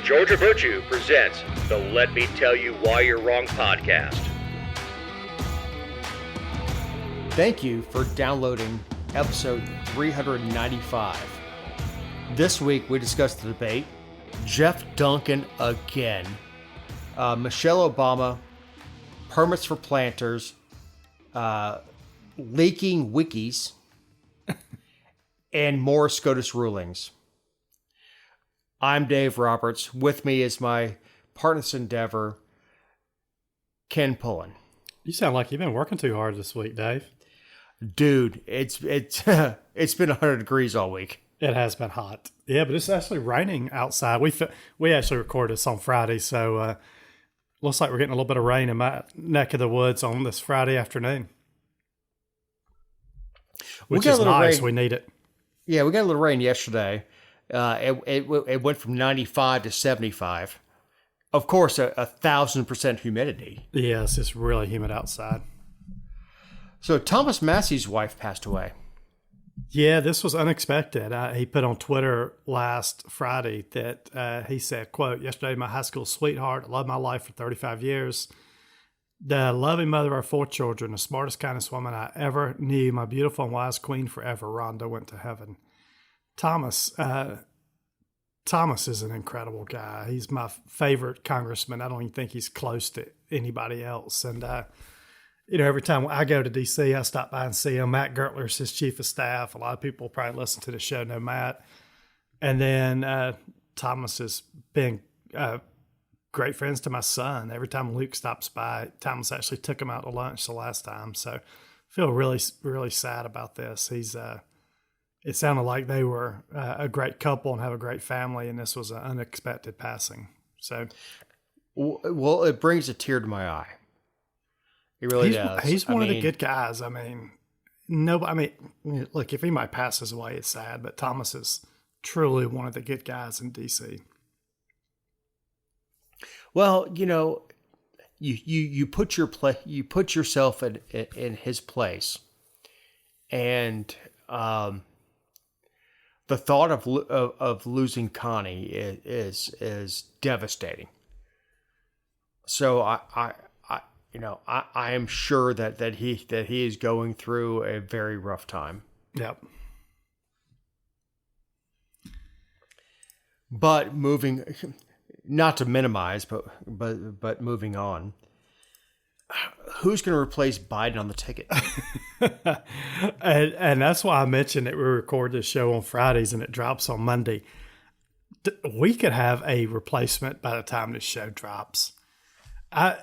Georgia Virtue presents the Let Me Tell You Why You're Wrong podcast. Thank you for downloading episode 395. This week we discussed the debate, Geoff Duncan again, Michelle Obama, permits for planters, leaking wikis, and more SCOTUS rulings. I'm Dave Roberts. With me is my partner in endeavor, Ken Pullen. You sound like you've been working too hard this week, Dave. Dude, it's been 100 degrees all week. It has been hot. Yeah, but it's actually raining outside. We actually recorded this on Friday, so looks like we're getting a little bit of rain in my neck of the woods on this Friday afternoon. Which is nice. We need it. Yeah, we got a little rain yesterday. It went from 95 to 75. Of course, 1,000% humidity. Yes, it's really humid outside. So Thomas Massey's wife passed away. Yeah, this was unexpected. He put on Twitter last Friday that he said, quote, "Yesterday, my high school sweetheart, loved my life for 35 years. The loving mother of our 4 children, the smartest, kindest woman I ever knew, my beautiful and wise queen forever, Rhonda, went to heaven." Thomas is an incredible guy. He's my favorite congressman. I don't even think he's close to anybody else. And, every time I go to D.C., I stop by and see him. Matt Gertler's his chief of staff. A lot of people probably listen to the show know Matt. And then Thomas has been great friends to my son. Every time Luke stops by, Thomas actually took him out to lunch the last time. So I feel really, really sad about this. It sounded like they were a great couple and have a great family, and this was an unexpected passing. So, well, it brings a tear to my eye. It really does. He's one of the good guys. I mean, look, if anybody passes away, it's sad, but Thomas is truly one of the good guys in D.C. Well, you put yourself in his place, and the thought of losing Connie is devastating. So I am sure that he is going through a very rough time. Yep. But not to minimize, but moving on. Who's going to replace Biden on the ticket? and that's why I mentioned that we record this show on Fridays and it drops on Monday. We could have a replacement by the time this show drops. I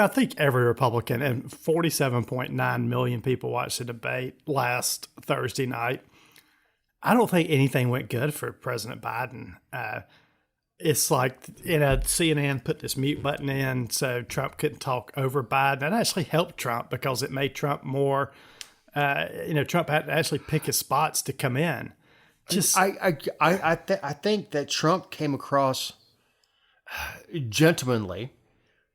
think every Republican, and 47.9 million people watched the debate last Thursday night. I don't think anything went good for President Biden. It's like, CNN put this mute button in so Trump couldn't talk over Biden. That actually helped Trump because it made Trump more, Trump had to actually pick his spots to come in. I think that Trump came across gentlemanly.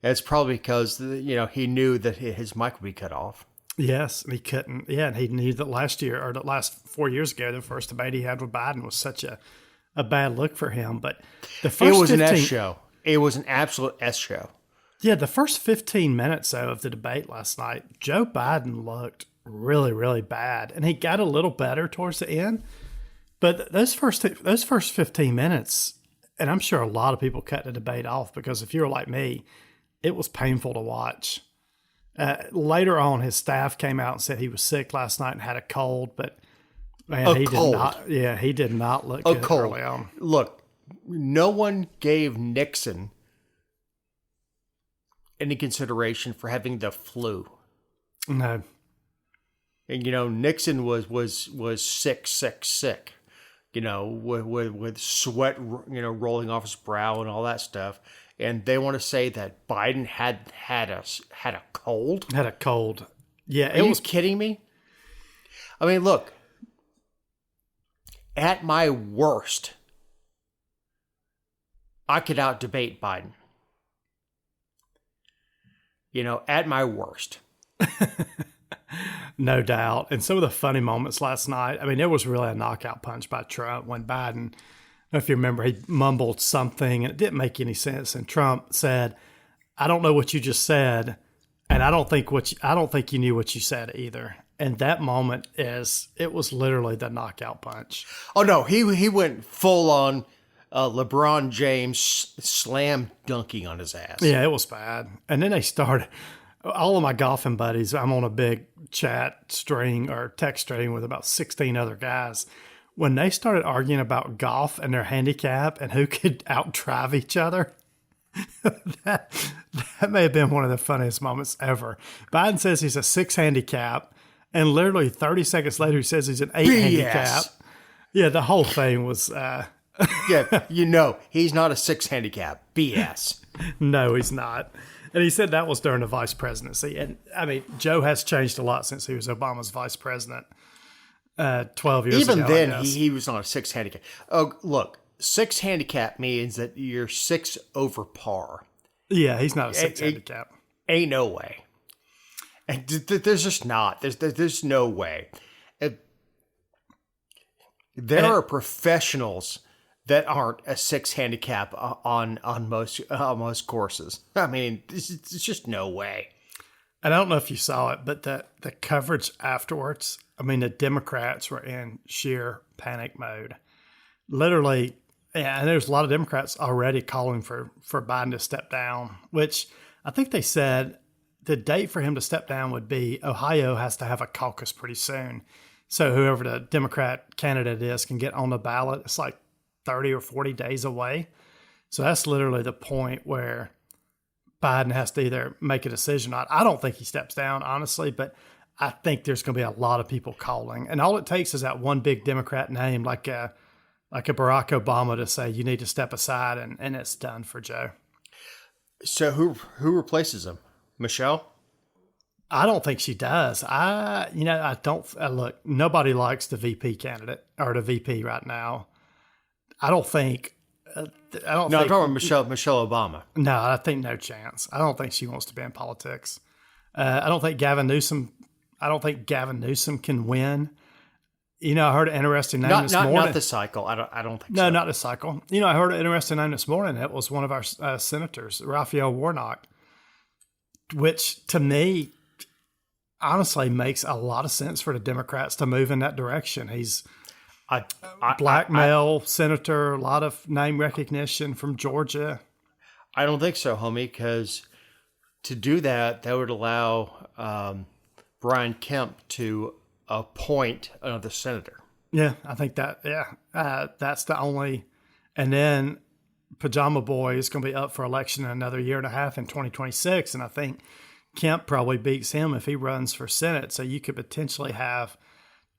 It's probably because, he knew that his mic would be cut off. Yes, he couldn't. Yeah, and he knew that last 4 years ago, the first debate he had with Biden was such a bad look for him. But the first it was an S show. It was an absolute S show. Yeah, the first 15 minutes of the debate last night, Joe Biden looked really, really bad, and he got a little better towards the end. But those first 15 minutes, and I'm sure a lot of people cut the debate off because if you're like me, it was painful to watch. Later on, his staff came out and said he was sick last night and had a cold, but man, he did not look good early on. Look, no one gave Nixon any consideration for having the flu. No. And Nixon was sick. With sweat, rolling off his brow and all that stuff. And they want to say that Biden had a cold. Had a cold. Yeah. Are you kidding me? I mean, look. At my worst, I could out debate Biden. At my worst. No doubt. And some of the funny moments last night, I mean, it was really a knockout punch by Trump when Biden if you remember, he mumbled something and it didn't make any sense. And Trump said, "I don't know what you just said, and I don't think you knew what you said either." And that moment it was literally the knockout punch. Oh no, he went full on LeBron James slam dunking on his ass. Yeah, it was bad. And then they started. All of my golfing buddies, I'm on a big chat string or text string with about 16 other guys. When they started arguing about golf and their handicap and who could out-drive each other, that may have been one of the funniest moments ever. Biden says he's a 6 handicap, and literally 30 seconds later he says he's an 8 handicap. Yeah, the whole thing was... yeah, he's not a 6 handicap. BS. No, he's not. And he said that was during the vice presidency. And, I mean, Joe has changed a lot since he was Obama's vice president 12 years ago. Even then, he was not a 6 handicap. Oh, look, 6 handicap means that you're 6 over par. Yeah, he's not a 6 handicap. Ain't no way. And there's just not. There's no way. There are professionals that aren't a 6 handicap on most courses. I mean, it's just no way. And I don't know if you saw it, but the coverage afterwards, I mean, the Democrats were in sheer panic mode. Literally, and there's a lot of Democrats already calling for Biden to step down, which I think they said the date for him to step down would be Ohio has to have a caucus pretty soon. So whoever the Democrat candidate is can get on the ballot. It's like 30 or 40 days away. So that's literally the point where Biden has to either make a decision or not. I don't think he steps down, honestly, but I think there's going to be a lot of people calling. And all it takes is that one big Democrat name, like a Barack Obama, to say, you need to step aside, and it's done for Joe. So who replaces him? Michelle? I don't think she does. I don't look. Nobody likes the VP candidate or the VP right now. I don't think. No, I'm talking about Michelle Obama. No, I think no chance. I don't think she wants to be in politics. I don't think Gavin Newsom. I don't think Gavin Newsom can win. I heard an interesting name this morning. Not this cycle. I don't think so. No, not this cycle. I heard an interesting name this morning. It was one of our senators, Raphael Warnock, which to me, honestly, makes a lot of sense for the Democrats to move in that direction. He's black male senator, a lot of name recognition from Georgia. I don't think so, homie, because to do that would allow Brian Kemp to appoint another senator. Yeah, I think that, that's the only. And then Pajama Boy is going to be up for election in another year and a half in 2026. And I think Kemp probably beats him if he runs for Senate. So you could potentially have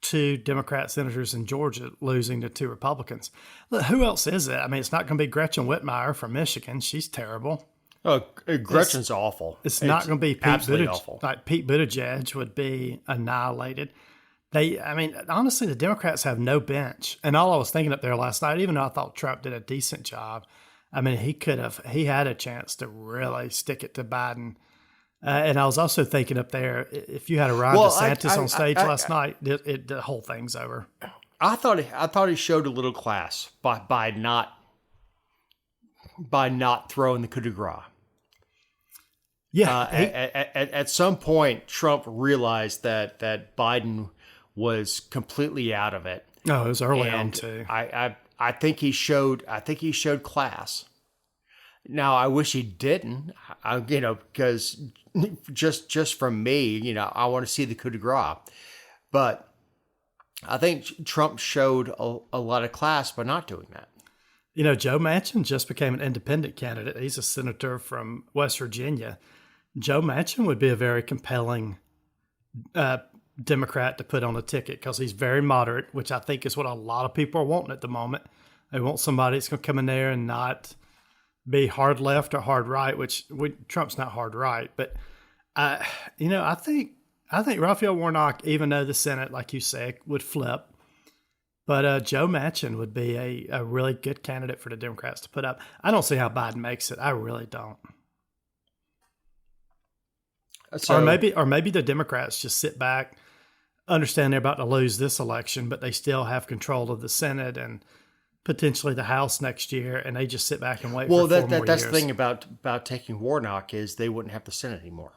2 Democrat senators in Georgia losing to 2 Republicans. Look, who else is it? I mean, it's not going to be Gretchen Whitmire from Michigan. She's terrible. Oh, Gretchen's awful. It's not going to be Pete absolutely Buttigieg. Awful. Like Pete Buttigieg would be annihilated. Honestly, the Democrats have no bench. And all I was thinking up there last night, even though I thought Trump did a decent job, I mean, he had a chance to really stick it to Biden. And I was also thinking up there, if you had a Ron DeSantis on stage last night, the whole thing's over. I thought he showed a little class by not throwing the coup de grace. Yeah. At some point, Trump realized that Biden was completely out of it. Oh, it was early on too. I think he showed class. Now I wish he didn't, because just from me, I want to see the coup de grace. But I think Trump showed a lot of class by not doing that. Joe Manchin just became an independent candidate. He's a senator from West Virginia. Joe Manchin would be a very compelling Democrat to put on a ticket because he's very moderate, which I think is what a lot of people are wanting at the moment. They want somebody that's going to come in there and not be hard left or hard right, which Trump's not hard right. But, I think Raphael Warnock, even though the Senate, like you said, would flip, but Joe Manchin would be a really good candidate for the Democrats to put up. I don't see how Biden makes it. I really don't. So, or maybe the Democrats just sit back, understand they're about to lose this election, but they still have control of the Senate, and potentially the House next year, and they just sit back and wait Well, for 4 more years. that's the thing about taking Warnock is they wouldn't have the Senate anymore.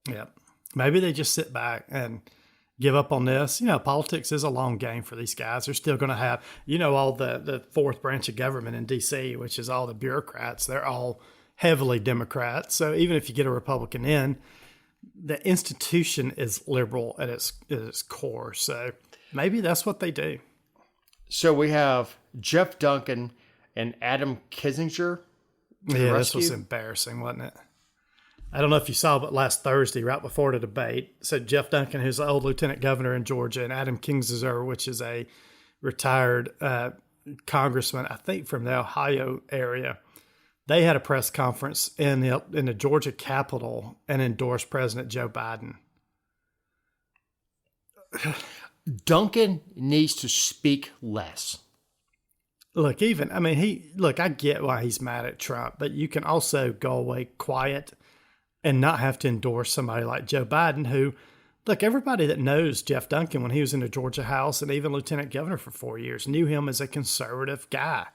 Yeah. Maybe they just sit back and give up on this. You know, politics is a long game for these guys. They're still going to have, all the fourth branch of government in D.C., which is all the bureaucrats. They're all heavily Democrats. So even if you get a Republican in, the institution is liberal at its core. So maybe that's what they do. So we have Geoff Duncan and Adam Kinzinger. Yeah, this was embarrassing, wasn't it? I don't know if you saw, but last Thursday, right before the debate, said Geoff Duncan, who's the old lieutenant governor in Georgia, and Adam Kinzinger, which is a retired congressman, I think from the Ohio area. They had a press conference in the Georgia Capitol and endorsed President Joe Biden. Duncan needs to speak less. Look, I get why he's mad at Trump, but you can also go away quiet and not have to endorse somebody like Joe Biden, who, look, everybody that knows Geoff Duncan when he was in the Georgia House and even lieutenant governor for 4 years knew him as a conservative guy.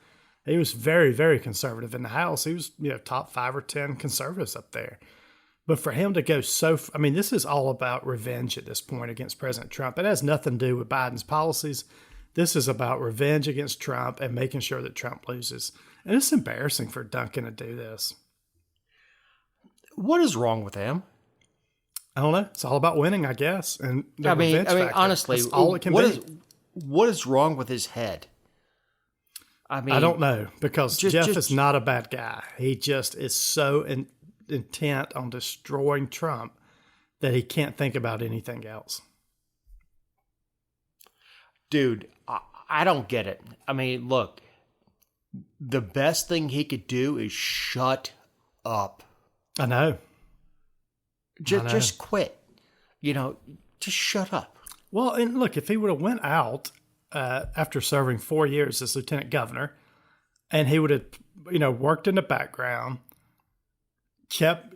He was very, very conservative in the House. He was, top 5 or 10 conservatives up there. But for him to go this is all about revenge at this point against President Trump. It has nothing to do with Biden's policies. This is about revenge against Trump and making sure that Trump loses. And it's embarrassing for Duncan to do this. What is wrong with him? I don't know. It's all about winning, I guess. And honestly, that's all it can be. What is wrong with his head? I don't know, because Geoff is not a bad guy. He just is so intent on destroying Trump that he can't think about anything else. Dude, I don't get it. Look, the best thing he could do is shut up. I know. Just quit. Just shut up. Well, and look, if he would have went out after serving 4 years as lieutenant governor, and he would have, worked in the background, kept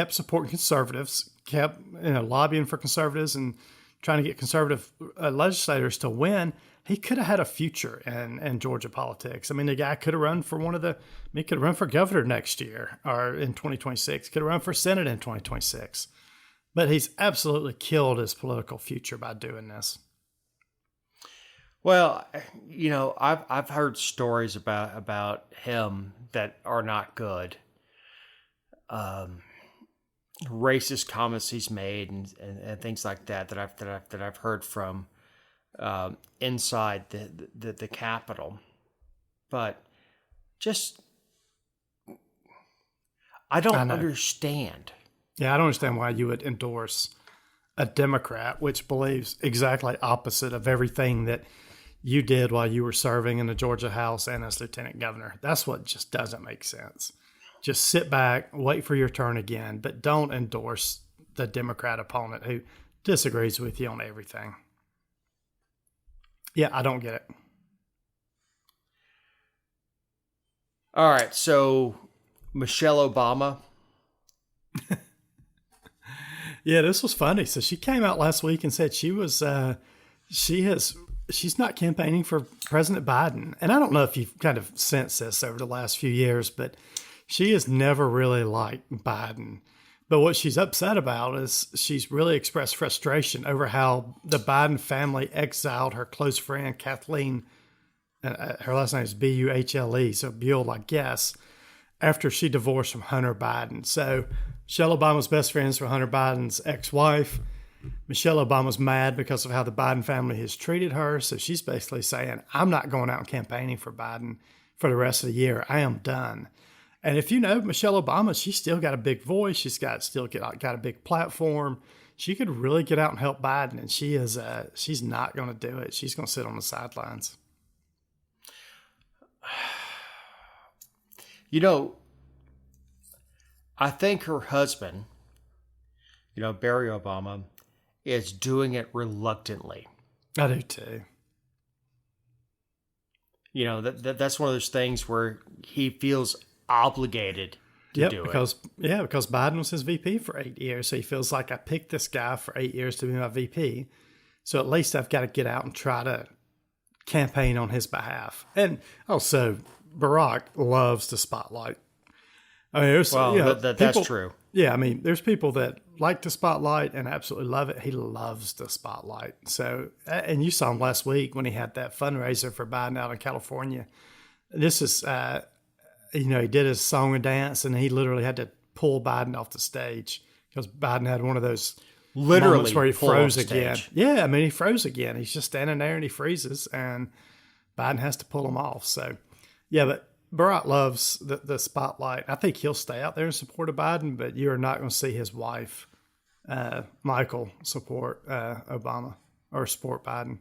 supporting conservatives, kept, lobbying for conservatives and trying to get conservative legislators to win, he could have had a future in Georgia politics. The guy could have run for he could have run for governor next year or in 2026, could have run for Senate in 2026. But he's absolutely killed his political future by doing this. Well, I've heard stories about him that are not good. Racist comments he's made and things like that I've heard from inside the Capitol. But I don't understand. Yeah, I don't understand why you would endorse a Democrat which believes exactly opposite of everything that you did while you were serving in the Georgia House and as lieutenant governor. That's what just doesn't make sense. Just sit back, wait for your turn again, but don't endorse the Democrat opponent who disagrees with you on everything. Yeah, I don't get it. All right, so Michelle Obama. Yeah, this was funny. So she came out last week and said she's not campaigning for President Biden. And I don't know if you've kind of sensed this over the last few years, but she has never really liked Biden. But what she's upset about is she's really expressed frustration over how the Biden family exiled her close friend, Kathleen. Her last name is Buhle, so Buell, I guess, after she divorced from Hunter Biden. So Michelle Obama's best friends were Hunter Biden's ex-wife. Michelle Obama's mad because of how the Biden family has treated her. So she's basically saying, I'm not going out and campaigning for Biden for the rest of the year. I am done. And if you know Michelle Obama, she's still got a big voice. She's got a big platform. She could really get out and help Biden, and she's not going to do it. She's going to sit on the sidelines. I think her husband, Barry Obama, is doing it reluctantly. I do too. That's one of those things where he feels obligated to do it. Because Biden was his VP for 8 years. So he feels like I picked this guy for 8 years to be my VP. So at least I've got to get out and try to campaign on his behalf. And also, Barack loves the spotlight. I mean, that's true. Yeah, I mean, there's people that like the spotlight and absolutely love it. He loves the spotlight. So, and you saw him last week when he had that fundraiser for Biden out in California. This is, he did his song and dance, and he literally had to pull Biden off the stage because Biden had one of those moments where he froze again. Yeah, I mean, he froze again. He's just standing there and he freezes, and Biden has to pull him off. So, yeah, but Barack loves the spotlight. I think he'll stay out there in support of Biden, but you're not going to see his wife, Michael, support Obama or support Biden.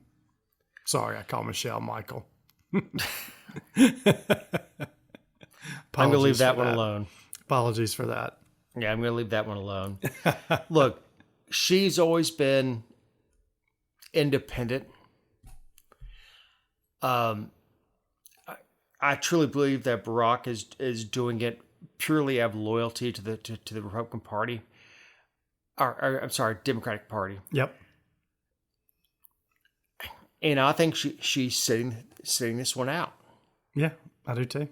Sorry, I call Michelle Michael. I'm going to leave that one alone. Apologies for that. Yeah, I'm going to leave that one alone. Look, she's always been independent. I truly believe that Barack is doing it purely out of loyalty to the Republican Party, or I'm sorry, Democratic Party. Yep. And I think she's sitting this one out. Yeah, I do too.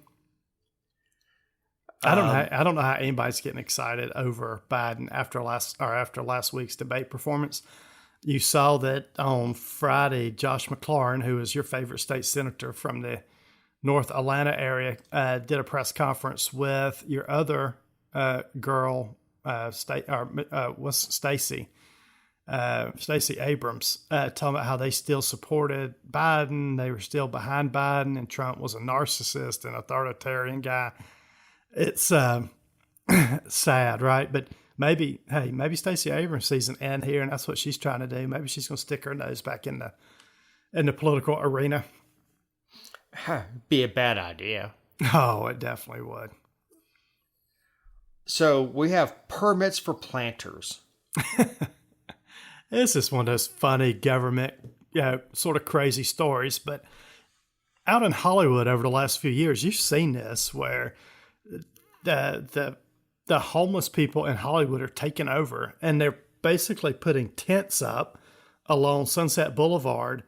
I don't know how anybody's getting excited over Biden after last week's debate performance. You saw that on Friday, Josh McLaurin, who is your favorite state senator from the North Atlanta area, did a press conference with your other girl, Stacey Abrams, talking about how they still supported Biden, they were still behind Biden, and Trump was a narcissist and authoritarian guy. It's sad, right? But maybe Stacey Abrams sees an end here, and that's what she's trying to do. Maybe she's going to stick her nose back in the political arena. Be a bad idea. Oh, it definitely would. So we have permits for planters. This is one of those funny government, sort of crazy stories. But out in Hollywood over the last few years, you've seen this where the homeless people in Hollywood are taking over, and they're basically putting tents up along Sunset Boulevard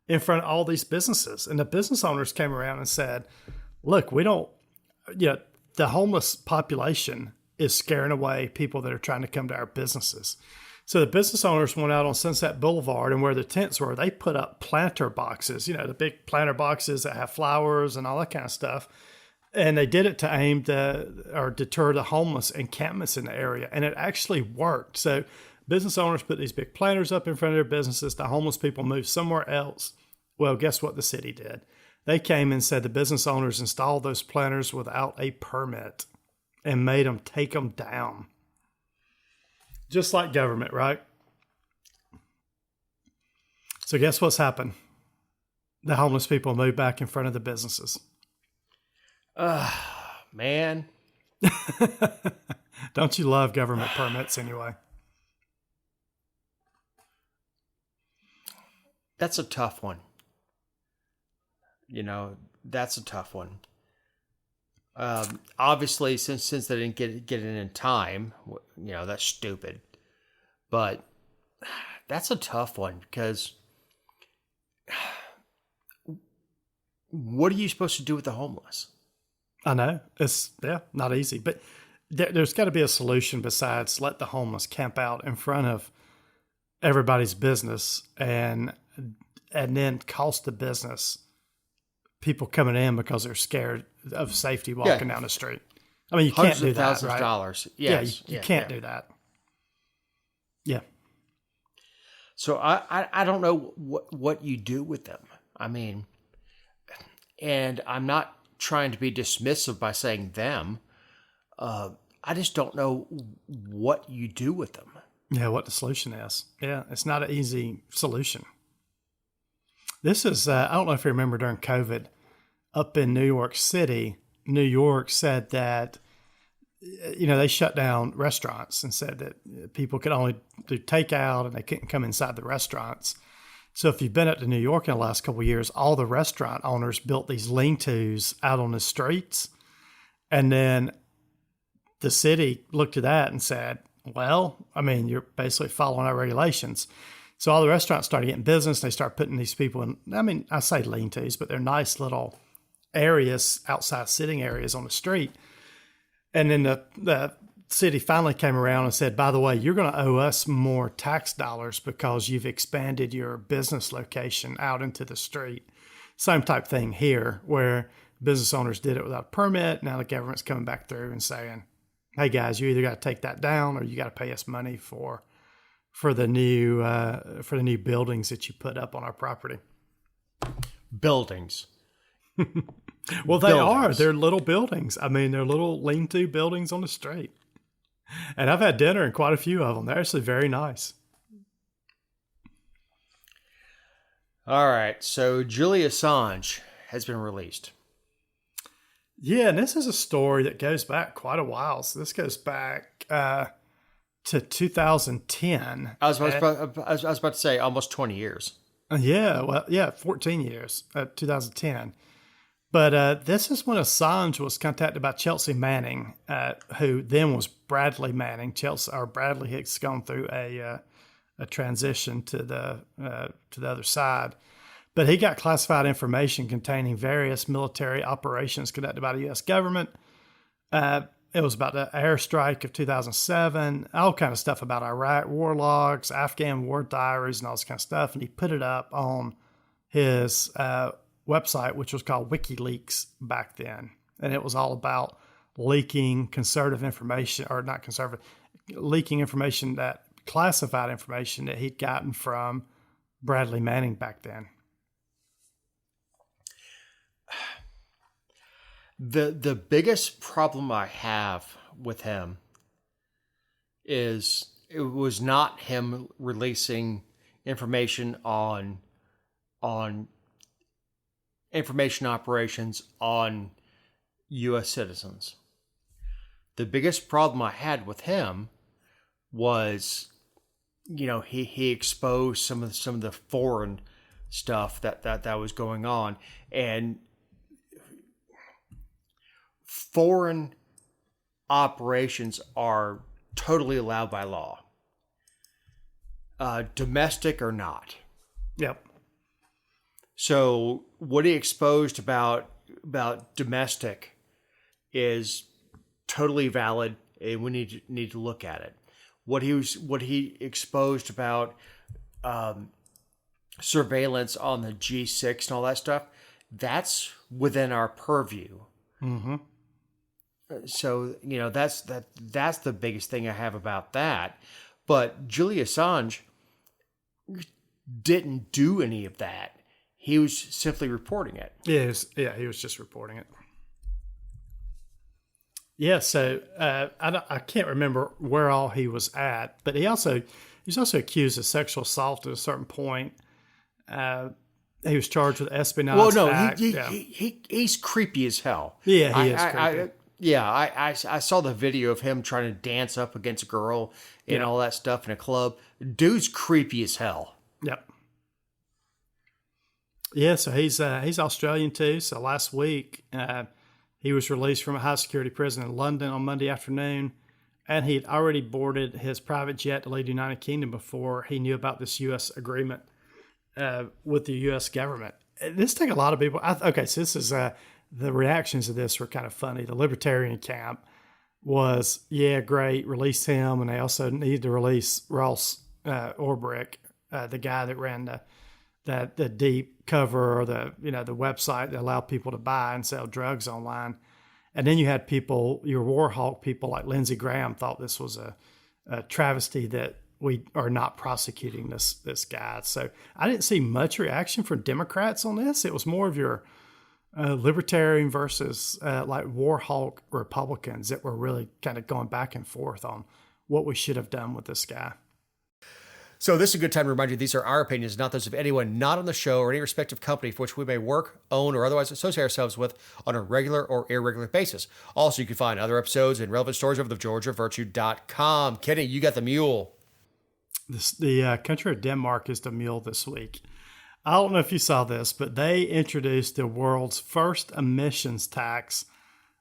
in front of all these businesses. And the business owners came around and said, look, the homeless population is scaring away people that are trying to come to our businesses. So the business owners went out on Sunset Boulevard, and where the tents were, they put up planter boxes, the big planter boxes that have flowers and all that kind of stuff. And they did it to aim or deter the homeless encampments in the area. And it actually worked. So business owners put these big planters up in front of their businesses. The homeless people moved somewhere else. Well, guess what the city did? They came and said the business owners installed those planters without a permit and made them take them down. Just like government, right? So guess what's happened? The homeless people moved back in front of the businesses. Man. Don't you love government permits anyway? That's a tough one. That's a tough one. Obviously, since they didn't get it in time, that's stupid. But that's a tough one because what are you supposed to do with the homeless? I know. It's not easy. But there's got to be a solution besides let the homeless camp out in front of everybody's business and then cost the business people coming in because they're scared of safety walking down the street. I mean, you can't do that, thousands right? of dollars. Yes. Yeah, you can't do that. Yeah. So I don't know what you do with them. I mean, and I'm not trying to be dismissive by saying them. I just don't know what you do with them. Yeah, what the solution is. Yeah, it's not an easy solution. This is, I don't know if you remember during COVID, up in New York City, New York said that, they shut down restaurants and said that people could only do takeout and they couldn't come inside the restaurants. So if you've been up to New York in the last couple of years, all the restaurant owners built these lean-tos out on the streets. And then the city looked at that and said, well, I mean, you're basically following our regulations. So all the restaurants started getting business. They start putting these people in, I mean, I say lean-tos, but they're nice little areas, outside sitting areas on the street. And then the city finally came around and said, by the way, you're going to owe us more tax dollars because you've expanded your business location out into the street. Same type thing here, where business owners did it without a permit. Now the government's coming back through and saying, hey guys, you either got to take that down or you got to pay us money for the new buildings that you put up on our property. Buildings. Well, they are. They're little buildings. I mean, they're little lean-to buildings on the street. And I've had dinner in quite a few of them. They're actually very nice. All right. So Julian Assange has been released. Yeah, and this is a story that goes back quite a while. So this goes back to 2010. I was about to say almost 20 years. 14 years, 2010. But this is when Assange was contacted by Chelsea Manning, who then was Bradley Manning. Bradley has gone through a transition to the other side. But he got classified information containing various military operations conducted by the U.S. government. It was about the airstrike of 2007, all kind of stuff about Iraq war logs, Afghan war diaries, and all this kind of stuff. And he put it up on his website, which was called WikiLeaks back then. And it was all about leaking conservative information, or not conservative, leaking information, that classified information that he'd gotten from Bradley Manning back then. The biggest problem I have with him is it was not him releasing information on information operations on U.S. citizens. The biggest problem I had with him was, he exposed some of the foreign stuff that was going on, and foreign operations are totally allowed by law. Domestic or not. Yep. So what he exposed about domestic is totally valid, and we need to look at it. What he exposed about surveillance on the G6 and all that stuff, that's within our purview. Mm-hmm. So that's the biggest thing I have about that. But Julian Assange didn't do any of that. He was simply reporting it. He was just reporting it. Yeah, so I can't remember where all he was at, but he's also accused of sexual assault at a certain point. He was charged with espionage. Well, no, act. he's creepy as hell. Yeah, he is creepy. I saw the video of him trying to dance up against a girl and all that stuff in a club. Dude's creepy as hell. Yep. Yeah, so he's Australian too. So last week, he was released from a high security prison in London on Monday afternoon, and he'd already boarded his private jet to leave the United Kingdom before he knew about this U.S. agreement with the U.S. government. This took a lot of people. So this is the reactions to this were kind of funny. The Libertarian camp was, great, release him, and they also needed to release Ross Ulbricht, the guy that ran the deep cover, or the website that allowed people to buy and sell drugs online. And then you had people, your war hawk people like Lindsey Graham thought this was a travesty that we are not prosecuting this guy. So I didn't see much reaction from Democrats on this. It was more of your libertarian versus like war hawk Republicans that were really kind of going back and forth on what we should have done with this guy. So this is a good time to remind you these are our opinions, not those of anyone not on the show or any respective company for which we may work, own, or otherwise associate ourselves with on a regular or irregular basis. Also, you can find other episodes and relevant stories over thegeorgiavirtue.com. Kenny, you got the mule. The country of Denmark is the mule this week. I don't know if you saw this, but they introduced the world's first emissions tax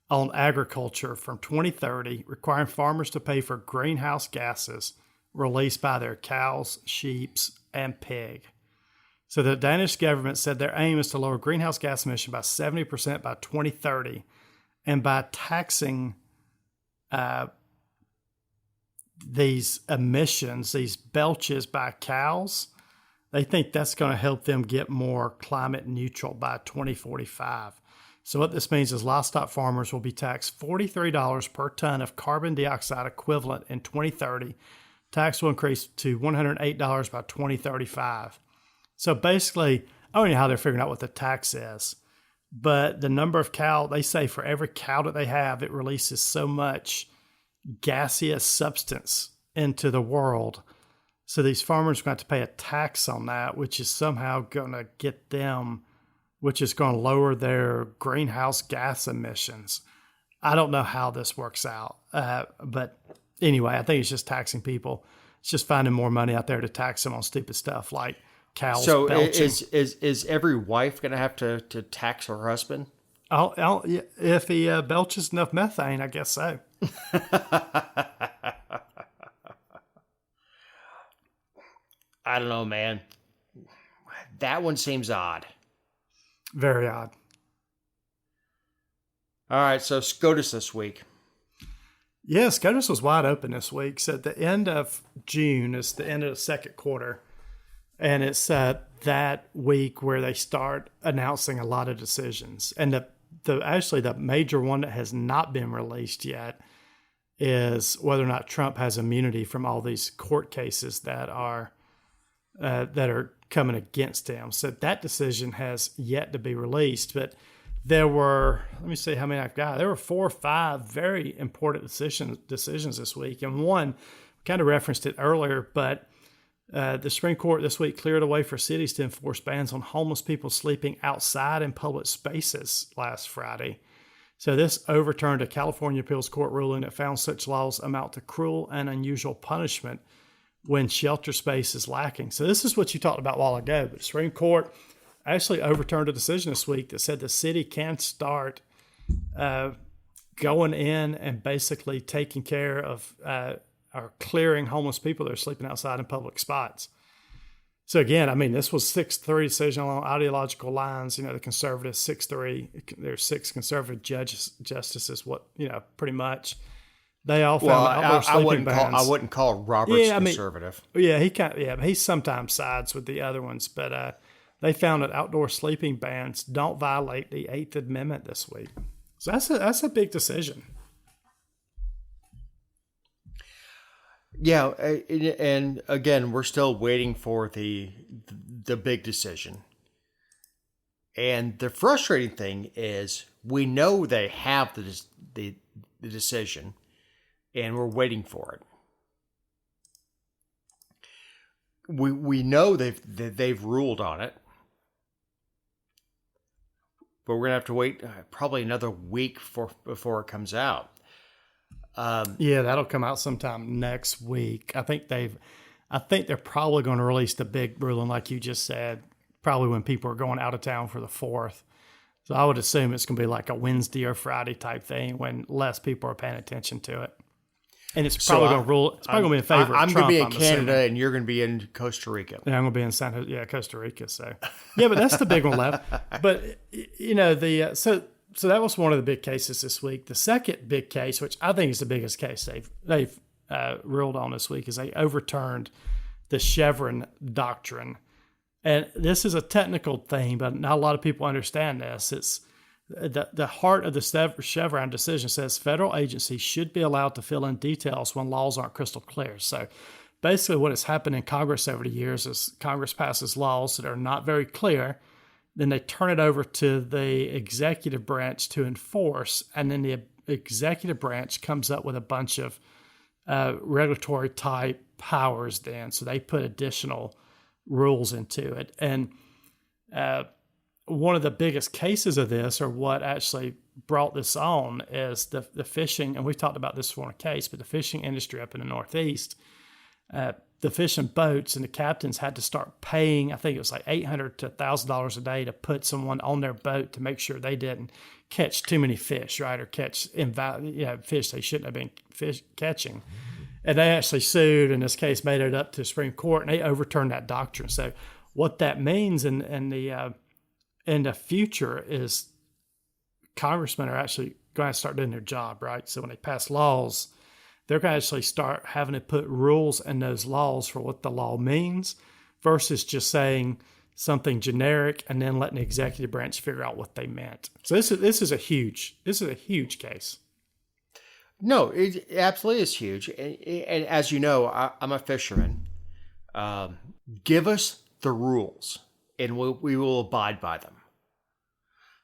on agriculture from 2030, requiring farmers to pay for greenhouse gases released by their cows, sheep, and pig. So the Danish government said their aim is to lower greenhouse gas emission by 70% by 2030. And by taxing these emissions, these belches by cows, they think that's going to help them get more climate neutral by 2045. So what this means is livestock farmers will be taxed $43 per ton of carbon dioxide equivalent in 2030. Tax will increase to $108 by 2035. So basically, I don't know how they're figuring out what the tax is, but the number of cow, they say for every cow that they have, it releases so much gaseous substance into the world. So these farmers are going to have to pay a tax on that, which is somehow going to get them, which is going to lower their greenhouse gas emissions. I don't know how this works out. But anyway, I think it's just taxing people. It's just finding more money out there to tax them on stupid stuff like cows belching. Is every wife going to have to tax her husband? If he belches enough methane, I guess so. I don't know, man. That one seems odd. Very odd. All right, so SCOTUS this week. Yeah, SCOTUS was wide open this week. So at the end of June is the end of the second quarter. And it's that week where they start announcing a lot of decisions. And the major one that has not been released yet is whether or not Trump has immunity from all these court cases that are coming against him. So that decision has yet to be released. But there were, let me see how many I've got. There were 4 or 5 very important decisions this week. And one, kind of referenced it earlier, but the Supreme Court this week cleared a way for cities to enforce bans on homeless people sleeping outside in public spaces last Friday. So this overturned a California appeals court ruling that found such laws amount to cruel and unusual punishment when shelter space is lacking. So this is what you talked about a while ago. But the Supreme Court actually overturned a decision this week that said the city can start going in and basically taking care of or clearing homeless people that are sleeping outside in public spots. So again, I mean, this was 6-3 decision along ideological lines. You know, the conservatives 6-3. There's 6 conservative justices. Pretty much. They all found outdoor sleeping bans. I wouldn't call Roberts conservative. But he sometimes sides with the other ones. But they found that outdoor sleeping bans don't violate the 8th Amendment this week. So that's a big decision. Yeah, and again, we're still waiting for the big decision. And the frustrating thing is, we know they have the decision, and we're waiting for it. We know they've ruled on it, but we're gonna have to wait probably another week before it comes out. That'll come out sometime next week. I think they're probably going to release the big ruling, like you just said, probably when people are going out of town for the 4th. So I would assume it's going to be like a Wednesday or Friday type thing when less people are paying attention to it. And it's probably going to rule. It's probably going to be in favor of Trump. I'm going to be in Canada, and you're going to be in Costa Rica. Yeah, I'm going to be in Costa Rica. So yeah, but that's the big one left. But you know So that was one of the big cases this week. The second big case, which I think is the biggest case they've ruled on this week, is they overturned the Chevron doctrine. And this is a technical thing, but not a lot of people understand this. It's the heart of the Chevron decision says federal agencies should be allowed to fill in details when laws aren't crystal clear. So basically what has happened in Congress over the years is Congress passes laws that are not very clear. Then they turn it over to the executive branch to enforce, and then the executive branch comes up with a bunch of regulatory type powers then. So they put additional rules into it. And one of the biggest cases of this, or what actually brought this on, is the fishing, and we've talked about this for a case, but the fishing industry up in the Northeast, the fishing boats and the captains had to start paying, I think it was like $800 to $1,000 a day to put someone on their boat to make sure they didn't catch too many fish, right? Or catch fish they shouldn't have been catching. And they actually sued, and this case made it up to the Supreme Court, and they overturned that doctrine. So what that means in the future is congressmen are actually going to start doing their job, right? So when they pass laws, they're going to actually start having to put rules in those laws for what the law means versus just saying something generic and then letting the executive branch figure out what they meant. So this is a huge case. No, it absolutely is huge. And as you know, I'm a fisherman. Give us the rules, and we will abide by them.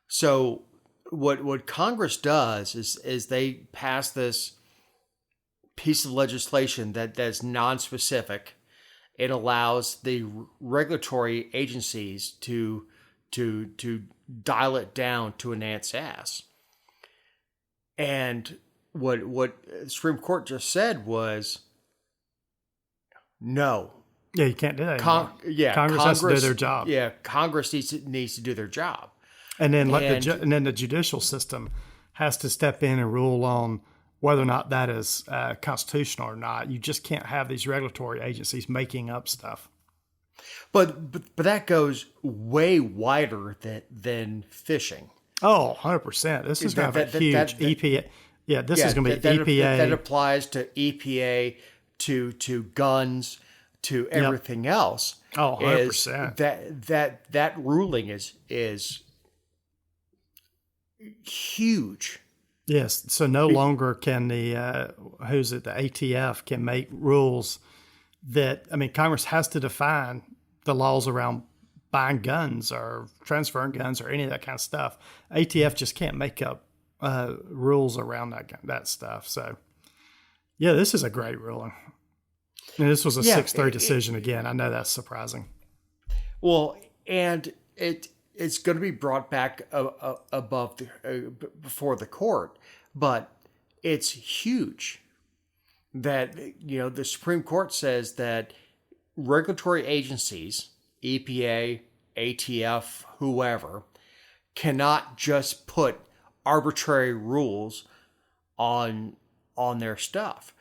So what Congress does is they pass this piece of legislation that's non-specific. It allows the regulatory agencies to dial it down to an ant's ass. And what the Supreme Court just said was, no. Yeah, you can't do that. Congress has to do their job. Yeah, Congress needs to do their job. And then then the judicial system has to step in and rule on whether or not that is constitutional or not. You just can't have these regulatory agencies making up stuff. But that goes way wider than fishing. Oh, 100%. This is going to have a huge EPA. Yeah, this is going to be EPA. That applies to EPA, to guns, to everything else. Oh, 100%. That ruling is huge. Yes. So no longer can the ATF can make rules that, Congress has to define the laws around buying guns or transferring guns or any of that kind of stuff. ATF just can't make up rules around that stuff. So, yeah, this is a great ruling. And this was a 6-3 decision again. I know that's surprising. Well, and it's going to be brought back above before the court, but it's huge that the Supreme Court says that regulatory agencies, EPA, ATF, whoever, cannot just put arbitrary rules on their stuff.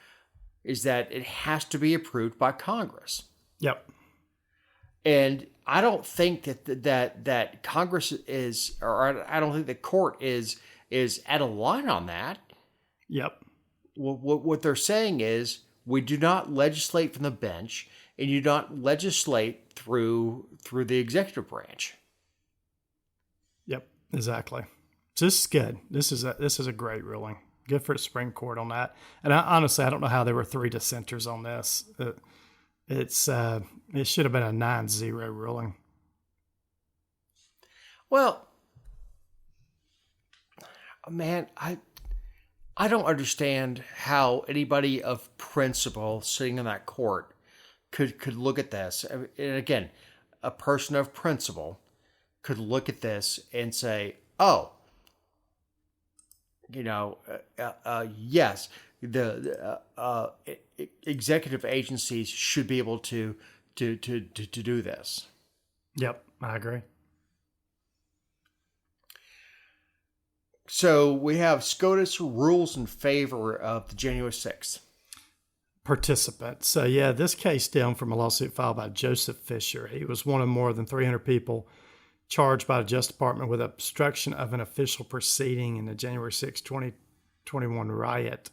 Is that it has to be approved by Congress. Yep. And I don't think that Congress is, or I don't think the court is at a line on that. Yep. What they're saying is we do not legislate from the bench, and you do not legislate through the executive branch. Yep. Exactly. So this is good. This is a great ruling. Good for the Supreme Court on that. And honestly, I don't know how there were 3 dissenters on this. It should have been a 9-0 ruling. Well, man, I don't understand how anybody of principle sitting in that court could look at this. And again, a person of principle could look at this and say, oh, yes, the executive agencies should be able to do this. Yep, I agree. So we have SCOTUS rules in favor of the January 6th. Participant. So yeah, this case stemmed from a lawsuit filed by Joseph Fisher. He was one of more than 300 people charged by the Justice Department with obstruction of an official proceeding in the January 6, 2021 riot.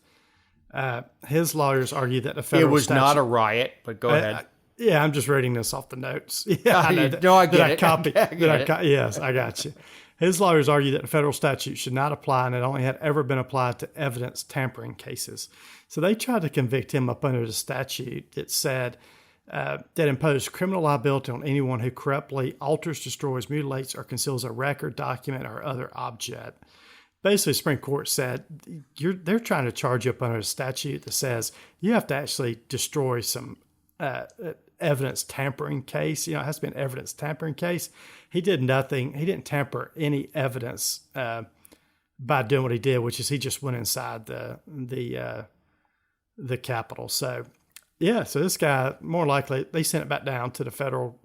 His lawyers argue that the federal It was not a riot, but go ahead. Yeah, I'm just reading this off the notes. Yeah, I know that. No, I get it. Yes, I got you. His lawyers argue that the federal statute should not apply, and it only had ever been applied to evidence tampering cases. So they tried to convict him up under the statute that said that imposed criminal liability on anyone who corruptly alters, destroys, mutilates, or conceals a record, document, or other object. Basically, the Supreme Court said they're trying to charge you up under a statute that says you have to actually destroy some evidence tampering case. It has to be an evidence tampering case. He did nothing. He didn't tamper any evidence by doing what he did, which is he just went inside the Capitol. So, yeah, so this guy, more likely, they sent it back down to the federal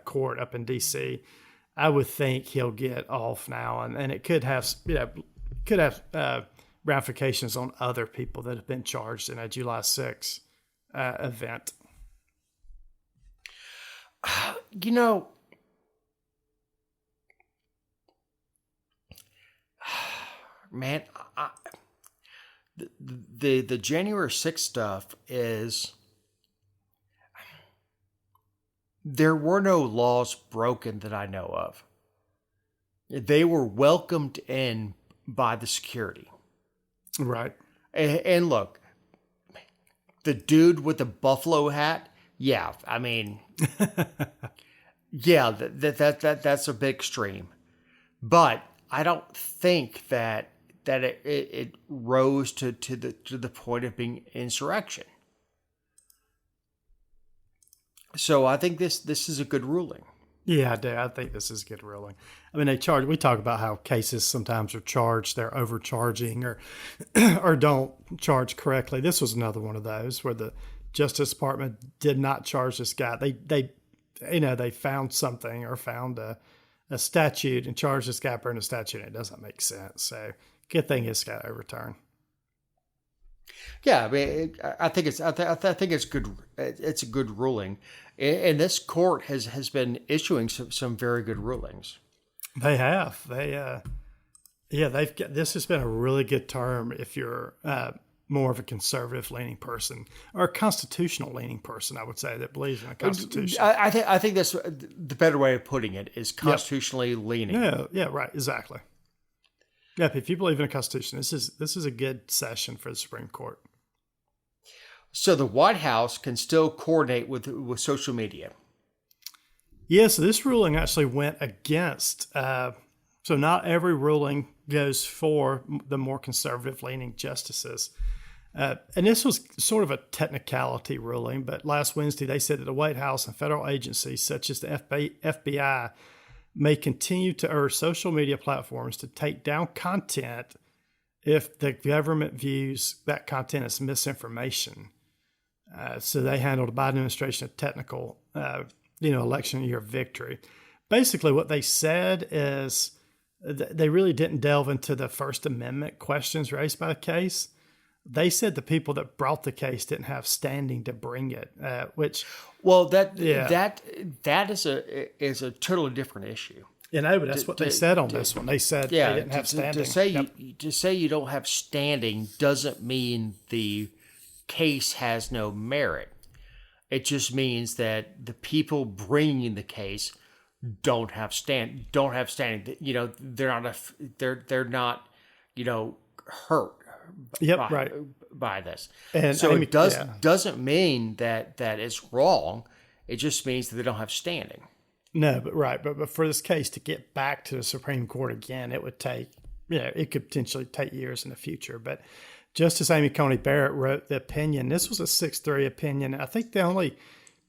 court up in D.C. I would think he'll get off now, and it could have ramifications on other people that have been charged in a July 6 event? You know, man, the January 6th stuff is, there were no laws broken that I know of. They were welcomed in by the security. Right. And look, the dude with the buffalo hat, yeah, I mean, yeah, that's a big extreme. But I don't think that it rose to the point of being insurrection. So I think this is a good ruling. Yeah, I do. I think this is a good ruling. I mean, we talk about how cases sometimes are charged, they're overcharging or or don't charge correctly. This was another one of those where the Justice Department did not charge this guy. They found something or found a statute and charged this guy for a statute, and it doesn't make sense. So good thing it's got overturned. Yeah, I mean, I think it's good. It's a good ruling, and this court has been issuing some very good rulings. They have. This has been a really good term if you're more of a conservative leaning person or a constitutional leaning person, I would say, that believes in the Constitution. I think that's the better way of putting it, is constitutionally leaning. Yeah, right, exactly. Yeah, if you believe in the Constitution, this is a good session for the Supreme Court. So the White House can still coordinate with social media. Yeah, so this ruling actually went against. So not every ruling goes for the more conservative-leaning justices. And this was sort of a technicality ruling, but last Wednesday they said that the White House and federal agencies such as the FBI may continue to urge social media platforms to take down content if the government views that content as misinformation. So they handled the Biden administration a technical, election year victory. Basically, what they said is they really didn't delve into the First Amendment questions raised by the case. They said the people that brought the case didn't have standing to bring it, which... Well, that is a totally different issue. But that's what they said on this one. They said they didn't have standing. To say you don't have standing doesn't mean the case has no merit. It just means that the people bringing the case don't have standing. They're not hurt. By this. And so it doesn't mean that it's wrong. It just means that they don't have standing. No, but for this case to get back to the Supreme Court again, it would take, it could potentially take years in the future. But Justice Amy Coney Barrett wrote the opinion. This was a 6-3 opinion. I think the only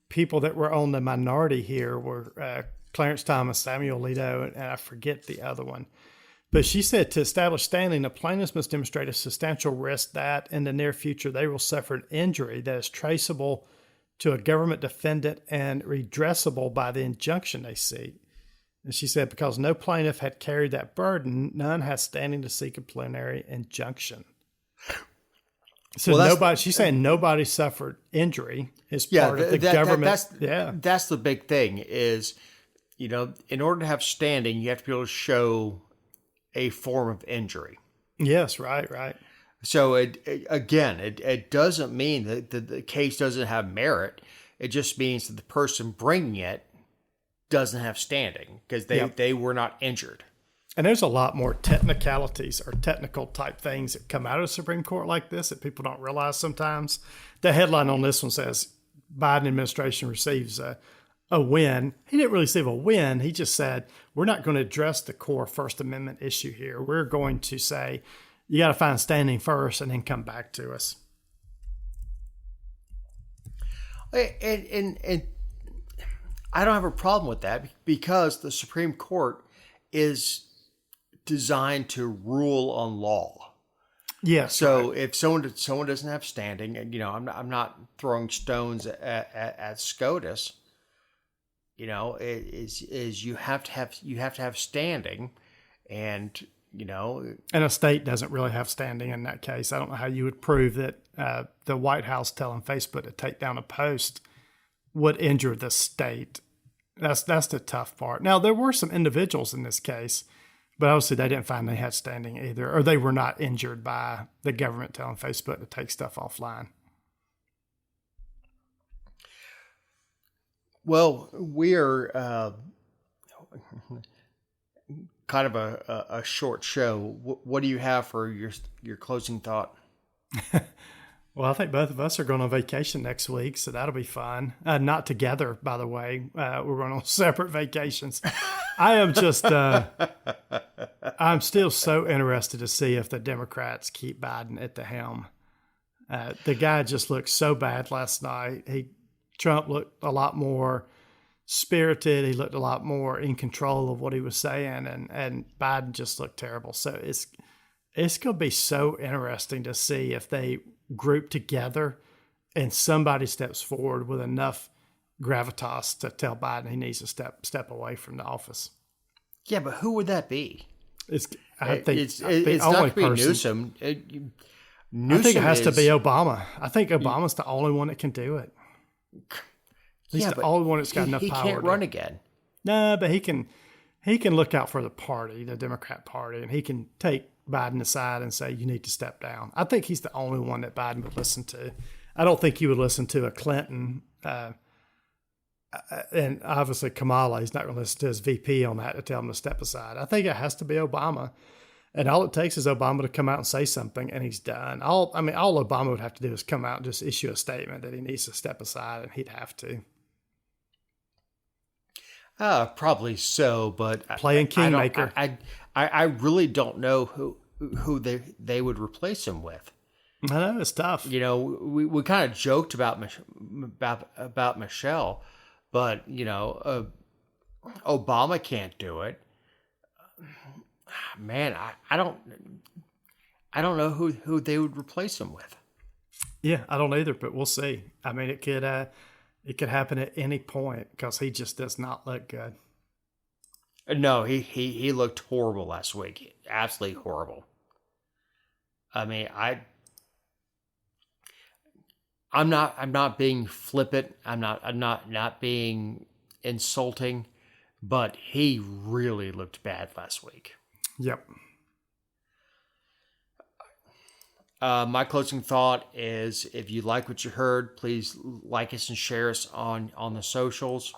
people that were on the minority here were Clarence Thomas, Samuel Alito, and I forget the other one. But she said to establish standing, the plaintiffs must demonstrate a substantial risk that in the near future they will suffer an injury that is traceable to a government defendant and redressable by the injunction they seek. And she said because no plaintiff had carried that burden, none has standing to seek a preliminary injunction. So she's saying nobody suffered injury as part of the government. That's the big thing is, in order to have standing, you have to be able to show a form of injury. Yes, right. So it doesn't mean that the case doesn't have merit. It just means that the person bringing it doesn't have standing because they were not injured. And there's a lot more technicalities or technical type things that come out of the Supreme Court like this that people don't realize sometimes. The headline on this one says Biden administration receives a win. He didn't really receive a win. He just said, we're not going to address the core First Amendment issue here. We're going to say, you got to find standing first and then come back to us. And I don't have a problem with that because the Supreme Court is designed to rule on law. Yeah. So if someone doesn't have standing, and I'm not throwing stones at SCOTUS. Is you have to have standing, and and a state doesn't really have standing in that case. I don't know how you would prove that the White House telling Facebook to take down a post would injure the state. That's the tough part. Now, there were some individuals in this case, but obviously they didn't find they had standing either, or they were not injured by the government telling Facebook to take stuff offline. Well, we are kind of a short show. What do you have for your closing thought? Well, I think both of us are going on vacation next week, so that'll be fun. Not together, by the way. We're going on separate vacations. I am just, I'm still so interested to see if the Democrats keep Biden at the helm. The guy just looked so bad last night. Trump looked a lot more spirited. He looked a lot more in control of what he was saying, and Biden just looked terrible. So it's going to be so interesting to see if they group together and somebody steps forward with enough gravitas to tell Biden he needs to step away from the office. Yeah, but who would that be? I think it's not going to be Newsom. I think it has to be Obama. I think Obama's the only one that can do it. He's the only one that's got enough power. He can't run again. No, but he can look out for the party, the Democrat Party, and he can take Biden aside and say, you need to step down. I think he's the only one that Biden would listen to. I don't think he would listen to a Clinton. And obviously Kamala, he's not going to listen to his VP on that to tell him to step aside. I think it has to be Obama. And all it takes is Obama to come out and say something, and he's done. All Obama would have to do is come out and just issue a statement that he needs to step aside, and he'd have to. Probably so, but playing kingmaker. I really don't know who they would replace him with. I know it's tough. You know, we kind of joked about Michelle, but you know, Obama can't do it. Man, I don't know who they would replace him with. Yeah, I don't either, but we'll see. I mean, it could happen at any point because he just does not look good. No, he looked horrible last week. Absolutely horrible. I mean, I'm not being flippant. I'm not being insulting, but he really looked bad last week. Yep. My closing thought is, if you like what you heard, please like us and share us on the socials.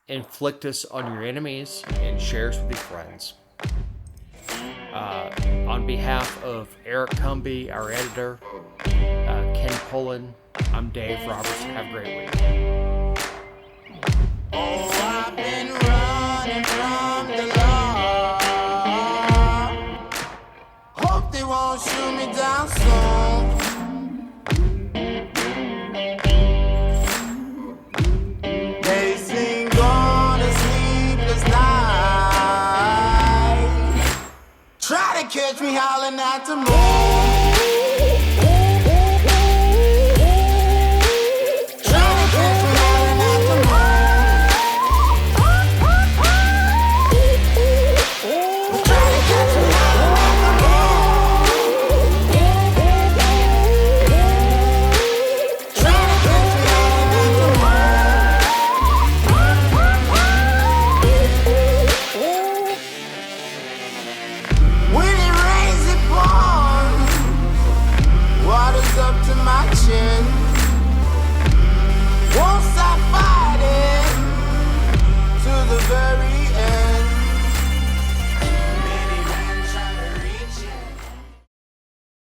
Inflict us on your enemies and share us with your friends. On behalf of Eric Cumby, our editor, Ken Pullen, I'm Dave Roberts. Have a great week. Oh, I've been running from the law. Hope they won't shoot me down soon. They sing on a sleepless night. Try to catch me howling at the moon.